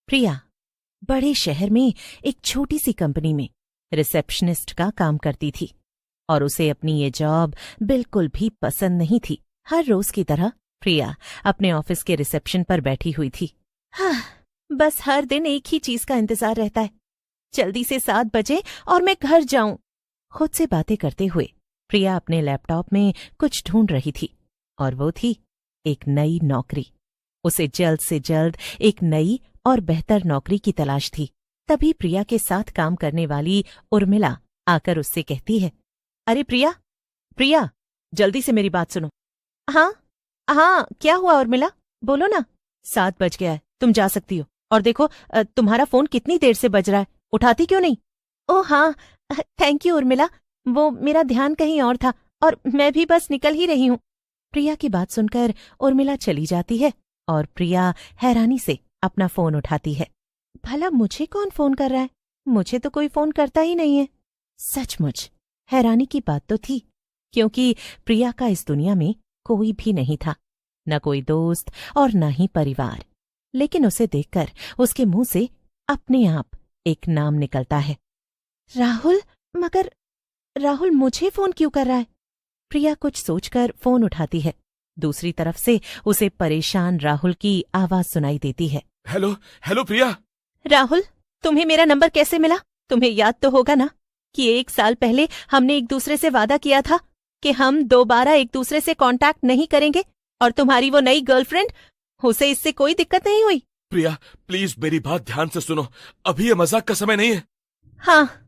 प्रिया बड़े शहर में एक छोटी सी कंपनी में रिसेप्शनिस्ट का काम करती थी और उसे अपनी ये जॉब बिल्कुल भी पसंद नहीं थी। हर रोज की तरह प्रिया अपने ऑफिस के रिसेप्शन पर बैठी हुई थी। बस हर दिन एक ही चीज का इंतजार रहता है, जल्दी से 7 बजे और मैं घर जाऊं। खुद से बातें करते हुए प्रिया अपने लैपटॉप में कुछ ढूंढ रही थी और वो थी एक नई नौकरी। उसे जल्द से जल्द एक नई और बेहतर नौकरी की तलाश थी। तभी प्रिया के साथ काम करने वाली उर्मिला आकर उससे कहती है, अरे प्रिया, प्रिया जल्दी से मेरी बात सुनो। हाँ हाँ, क्या हुआ उर्मिला, बोलो ना। 7 बज गया है, तुम जा सकती हो। और देखो तुम्हारा फोन कितनी देर से बज रहा है, उठाती क्यों नहीं? ओह हाँ, थैंक यू उर्मिला, वो मेरा ध्यान कहीं और था और मैं भी बस निकल ही रही हूँ। प्रिया की बात सुनकर उर्मिला चली जाती है और प्रिया हैरानी से अपना फोन उठाती है। भला मुझे कौन फोन कर रहा है? मुझे तो कोई फोन करता ही नहीं है। सचमुच हैरानी की बात तो थी, क्योंकि प्रिया का इस दुनिया में कोई भी नहीं था, न कोई दोस्त और न ही परिवार। लेकिन उसे देखकर उसके मुंह से अपने आप एक नाम निकलता है, राहुल। मगर राहुल मुझे फोन क्यों कर रहा है? प्रिया कुछ सोचकर फोन उठाती है। दूसरी तरफ से उसे परेशान राहुल की आवाज सुनाई देती है। हेलो हेलो प्रिया। राहुल, तुम्हें मेरा नंबर कैसे मिला? तुम्हें याद तो होगा ना कि 1 साल पहले हमने एक दूसरे से वादा किया था कि हम दोबारा एक दूसरे से कांटेक्ट नहीं करेंगे, और तुम्हारी वो नई गर्लफ्रेंड, उसे इससे कोई दिक्कत नहीं हुई? प्रिया प्लीज मेरी बात ध्यान से सुनो, अभी ये मजाक का समय नहीं है। हाँ,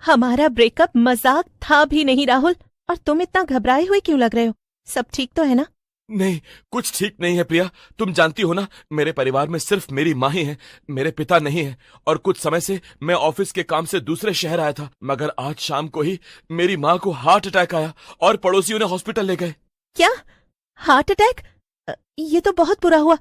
हमारा ब्रेकअप मजाक था भी नहीं राहुल, और तुम इतना घबराए हुए क्यों लग रहे हो? सब ठीक तो है ना? नहीं, कुछ ठीक नहीं है प्रिया। तुम जानती हो ना, मेरे परिवार में सिर्फ मेरी माँ ही है, मेरे पिता नहीं है। और कुछ समय से मैं ऑफिस के काम से दूसरे शहर आया था, मगर आज शाम को ही मेरी माँ को हार्ट अटैक आया और पड़ोसियों ने हॉस्पिटल ले गए। क्या? Heart attack? ये तो बहुत बुरा हुआ।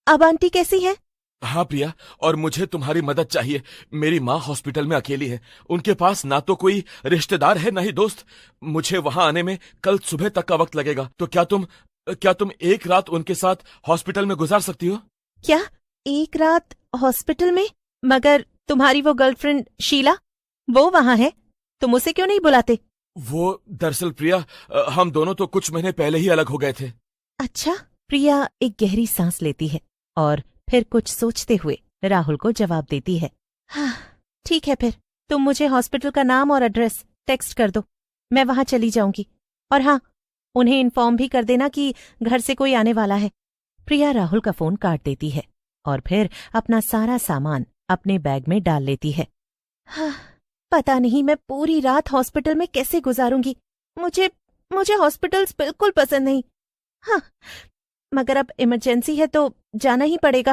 अब आंटी कैसी है? हाँ प्रिया, और मुझे तुम्हारी मदद चाहिए। मेरी माँ हॉस्पिटल में अकेली है, उनके पास ना तो कोई रिश्तेदार है ना ही दोस्त। मुझे वहां आने में कल सुबह तक का वक्त लगेगा, तो क्या तुम एक रात उनके साथ हॉस्पिटल में गुजार सकती हो? क्या 1 रात हॉस्पिटल में? मगर तुम्हारी वो गर्लफ्रेंड शीला, वो वहां है, तुम उसे क्यों नहीं बुलाते? वो दरअसल प्रिया, हम दोनों तो कुछ महीने पहले ही अलग हो गए थे। अच्छा। प्रिया एक गहरी सांस लेती है और फिर कुछ सोचते हुए राहुल को जवाब देती है। हाँ ठीक है, फिर तुम मुझे हॉस्पिटल का नाम और एड्रेस टेक्स्ट कर दो, मैं वहां चली जाऊंगी। और हाँ, उन्हें इन्फॉर्म भी कर देना कि घर से कोई आने वाला है। प्रिया राहुल का फोन काट देती है और फिर अपना सारा सामान अपने बैग में डाल लेती है। हाँ, पता नहीं मैं पूरी रात हॉस्पिटल में कैसे गुजारूंगी। मुझे हॉस्पिटल्स बिल्कुल पसंद नहीं। हाँ, मगर अब इमरजेंसी है तो जाना ही पड़ेगा।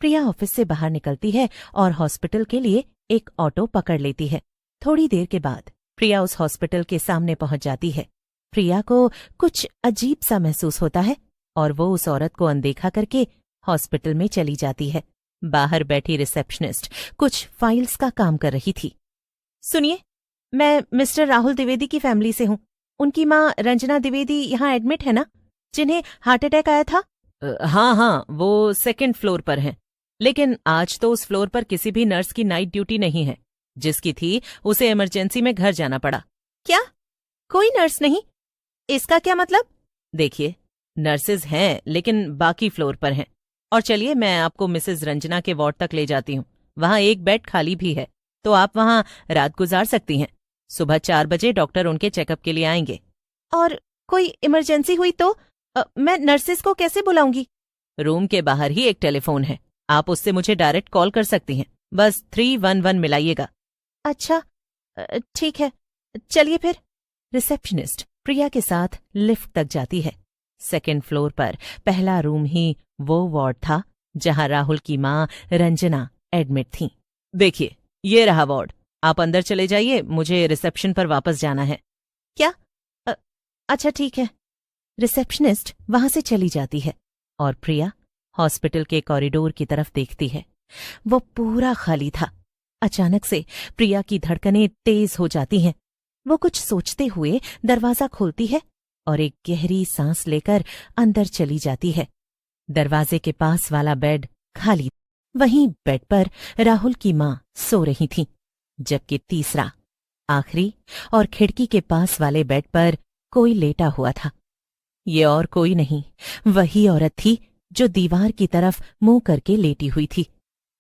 प्रिया ऑफिस से बाहर निकलती है और हॉस्पिटल के लिए एक ऑटो पकड़ लेती है। थोड़ी देर के बाद प्रिया उस हॉस्पिटल के सामने पहुंच जाती है। प्रिया को कुछ अजीब सा महसूस होता है और वो उस औरत को अनदेखा करके हॉस्पिटल में चली जाती है। बाहर बैठी रिसेप्शनिस्ट कुछ फाइल्स का काम कर रही थी। सुनिए, मैं मिस्टर राहुल द्विवेदी की फैमिली से हूँ। उनकी माँ रंजना द्विवेदी यहाँ एडमिट है ना, जिन्हें हार्ट अटैक आया था? हाँ, वो 2nd फ्लोर पर हैं, लेकिन आज तो उस फ्लोर पर किसी भी नर्स की नाइट ड्यूटी नहीं है। जिसकी थी उसे इमरजेंसी में घर जाना पड़ा। क्या? कोई नर्स नहीं? इसका क्या मतलब? देखिए, नर्सेज हैं लेकिन बाकी फ्लोर पर हैं। और चलिए, मैं आपको मिसेज रंजना के वार्ड तक ले जाती हूँ। वहाँ एक बेड खाली भी है, तो आप वहाँ रात गुजार सकती हैं। सुबह 4 बजे डॉक्टर उनके चेकअप के लिए आएंगे। और कोई इमरजेंसी हुई तो मैं नर्सेज को कैसे बुलाऊंगी? रूम के बाहर ही एक टेलीफोन है, आप उससे मुझे डायरेक्ट कॉल कर सकती हैं। बस 311 मिलाइएगा। अच्छा ठीक है, चलिए फिर। रिसेप्शनिस्ट प्रिया के साथ लिफ्ट तक जाती है। 2nd फ्लोर पर पहला रूम ही वो वार्ड था जहां राहुल की माँ रंजना एडमिट थी। देखिए, ये रहा वार्ड, आप अंदर चले जाइए, मुझे रिसेप्शन पर वापस जाना है। क्या? अच्छा ठीक है। रिसेप्शनिस्ट वहां से चली जाती है और प्रिया हॉस्पिटल के कॉरिडोर की तरफ देखती है। वो पूरा खाली था। अचानक से प्रिया की धड़कनें तेज हो जाती हैं। वो कुछ सोचते हुए दरवाजा खोलती है और एक गहरी सांस लेकर अंदर चली जाती है। दरवाजे के पास वाला बेड खाली वहीं बेड पर राहुल की माँ सो रही थी, जबकि तीसरा, आखिरी और खिड़की के पास वाले बेड पर कोई लेटा हुआ था। ये और कोई नहीं, वही औरत थी जो दीवार की तरफ मुंह करके लेटी हुई थी।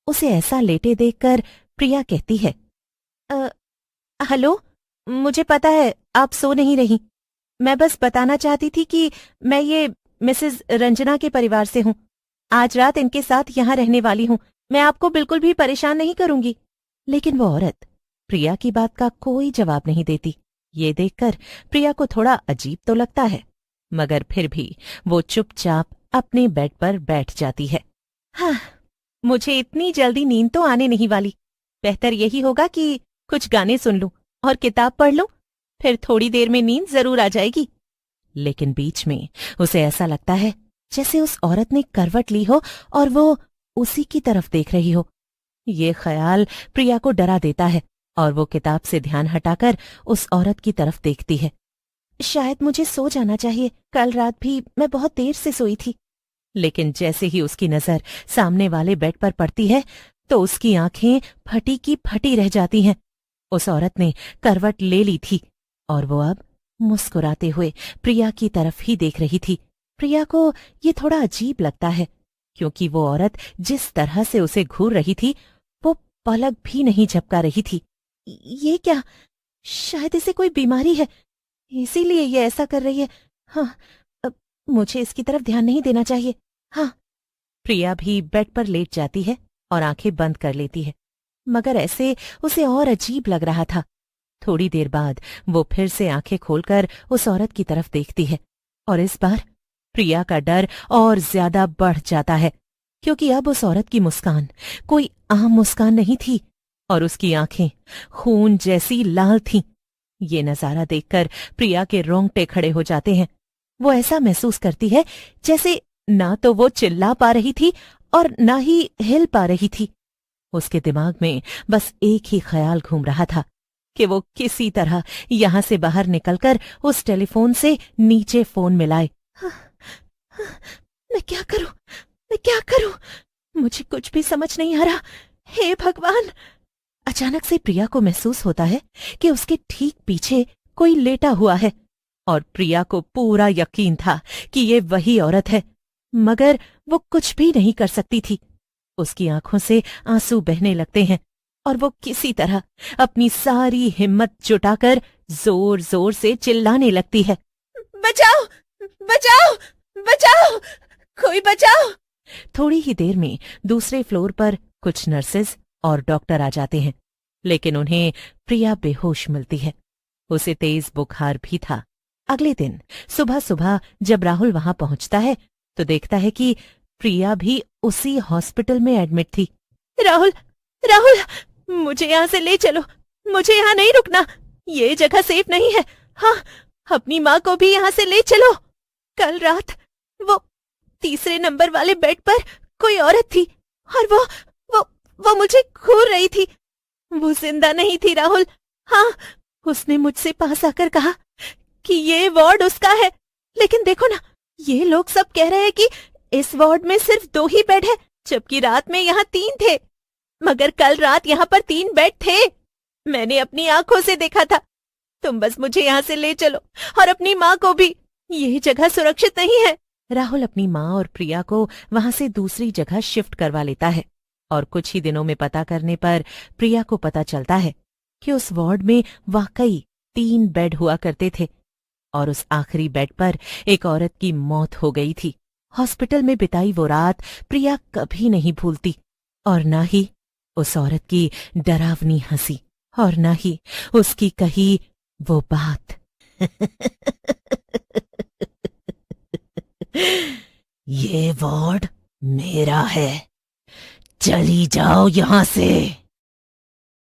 उसे ऐसा लेटे देखकर प्रिया कहती है, हेलो, मुझे पता है आप सो नहीं रही। मैं बस बताना चाहती थी कि मैं ये मिसेस रंजना के परिवार से हूँ। आज रात इनके साथ यहाँ रहने वाली हूँ। मैं आपको बिल्कुल भी परेशान नहीं करूंगी। लेकिन वो औरत प्रिया की बात का कोई जवाब नहीं देती। ये देखकर प्रिया को थोड़ा अजीब तो लगता है, मगर फिर भी वो चुपचाप अपने बेड पर बैठ जाती है। हाँ, मुझे इतनी जल्दी नींद तो आने नहीं वाली। बेहतर यही होगा कि कुछ गाने सुन लूं और किताब पढ़ लूं, फिर थोड़ी देर में नींद जरूर आ जाएगी। लेकिन बीच में उसे ऐसा लगता है जैसे उस औरत ने करवट ली हो और वो उसी की तरफ देख रही हो। ये ख्याल प्रिया को डरा देता है और वो किताब से ध्यान हटाकर उस औरत की तरफ देखती है। शायद मुझे सो जाना चाहिए, कल रात भी मैं बहुत देर से सोई थी। लेकिन जैसे ही उसकी नजर सामने वाले बेड पर पड़ती है तो उसकी आंखें फटी की फटी रह जाती हैं। उस औरत ने करवट ले ली थी और वो अब मुस्कुराते हुए प्रिया की तरफ ही देख रही थी। प्रिया को ये थोड़ा अजीब लगता है, क्योंकि वो औरत जिस तरह से उसे घूर रही थी वो पलक भी नहीं झपका रही थी। ये क्या? शायद इसे कोई बीमारी है, इसीलिए ये ऐसा कर रही है। हाँ, अब मुझे इसकी तरफ ध्यान नहीं देना चाहिए। हाँ। प्रिया भी बेड पर लेट जाती है और आंखें बंद कर लेती है, मगर ऐसे उसे और अजीब लग रहा था। थोड़ी देर बाद वो फिर से आंखें खोलकर उस औरत की तरफ देखती है और इस बार प्रिया का डर और ज्यादा बढ़ जाता है, क्योंकि अब उस औरत की मुस्कान कोई आम मुस्कान नहीं थी और उसकी आंखें खून जैसी लाल थीं। ये नजारा देखकर प्रिया के रोंगटे खड़े हो जाते हैं। वो ऐसा महसूस करती है जैसे ना तो वो चिल्ला पा रही थी और ना ही हिल पा रही थी। उसके दिमाग में बस एक ही ख्याल घूम रहा था कि वो किसी तरह यहां से बाहर निकलकर उस टेलीफोन से नीचे फोन मिलाए। मैं क्या करूं? मैं क्या करूं? मुझे कुछ भी समझ नहीं आ रहा। हे भगवान! अचानक से प्रिया को महसूस होता है कि उसके ठीक पीछे कोई लेटा हुआ है और प्रिया को पूरा यकीन था कि ये वही औरत है, मगर वो कुछ भी नहीं कर सकती थी। उसकी आंखों से आंसू बहने लगते हैं और वो किसी तरह अपनी सारी हिम्मत जुटाकर जोर जोर से चिल्लाने लगती है, बचाओ! बचाओ! बचाओ! कोई बचाओ! थोड़ी ही देर में दूसरे फ्लोर पर कुछ नर्सेज और डॉक्टर आ जाते हैं, लेकिन उन्हें प्रिया बेहोश मिलती है। उसे तेज बुखार भी था। अगले दिन सुबह सुबह जब राहुल वहां पहुंचता है तो देखता है कि प्रिया भी उसी हॉस्पिटल में एडमिट थी। राहुल! राहुल! मुझे यहां से ले चलो, मुझे यहां नहीं रुकना, ये जगह सेफ नहीं है। हाँ, अपनी माँ को भी यहां से ले चलो। कल रात वो तीसरे नंबर वाले बेड पर कोई औरत थी और वो मुझे घूर रही थी। वो जिंदा नहीं थी राहुल। हाँ, उसने मुझसे पास आकर कहा कि ये वार्ड उसका है, लेकिन देखो ना, ये लोग सब कह रहे हैं कि इस वार्ड में सिर्फ 2 ही बेड है, जबकि रात में यहाँ 3 थे। मगर कल रात यहाँ पर 3 बेड थे, मैंने अपनी आंखों से देखा था। तुम बस मुझे यहाँ से ले चलो और अपनी माँ को भी, ये जगह सुरक्षित नहीं है। राहुल अपनी माँ और प्रिया को वहां से दूसरी जगह शिफ्ट करवा लेता है और कुछ ही दिनों में पता करने पर प्रिया को पता चलता है कि उस वार्ड में वाकई 3 बेड हुआ करते थे और उस आखिरी बेड पर एक औरत की मौत हो गई थी। हॉस्पिटल में बिताई वो रात प्रिया कभी नहीं भूलती, और ना ही उस औरत की डरावनी हंसी, और ना ही उसकी कही वो बात। ये वार्ड मेरा है, चली जाओ यहां से।